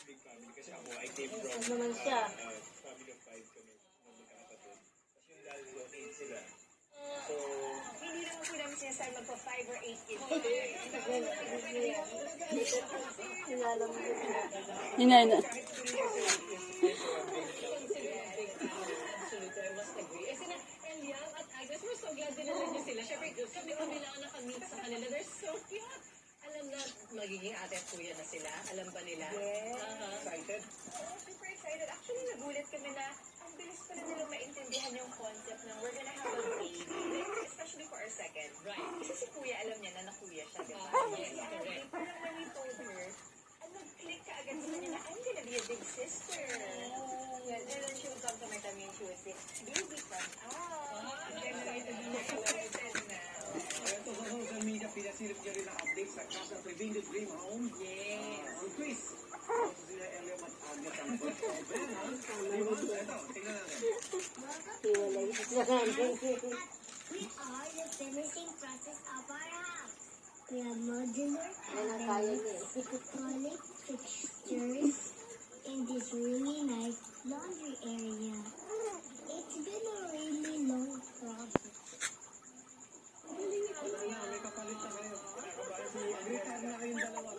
big family kasi ako, I came from Ano naman siya? family of 5 kami ng magkakapatid. Tapos yung lalo yung 8 sila. So, Hindi naman po namin sinasabi magpa 5 or 8 kids. Sinalam mo. Inana. Kasi na, Eliam at Agnes, we're so glad din naman niyo sila. Siyempre, kami lang nakamit sa kanila. They're so cute. Alam na, magiging ate at kuya na sila. Alam ba nila? Yes. excited. Oo, super excited. Actually, nagulat kami na ang bilis pa rin nila maintindihan yung concept ng we're gonna have a baby. Like, especially for our second. Right. Kasi si kuya, alam niya na nakuya siya, di ba? Yes, correct. Parang when we told her, nag-click ka agad sa kanya na, I'm gonna be a big sister. Yan. And then she would come to my tummy and she would say, baby, come out. Excited na. Excited na. Ito sa social media, pinasilip niya rin ang update sa Casa Trevino Dream Home. Yes. Ang quiz. Ito sila Elio at Agnes ang first open, ha? Ito, tingnan natin. Hiwalay siya namin. We are the finishing process of our house. We have modular Yan ang kaya niya eh. electronic fixtures in this really nice laundry area. It's been a really long process. Wala na, may kapalit na kayo. Retire na kayong dalawa.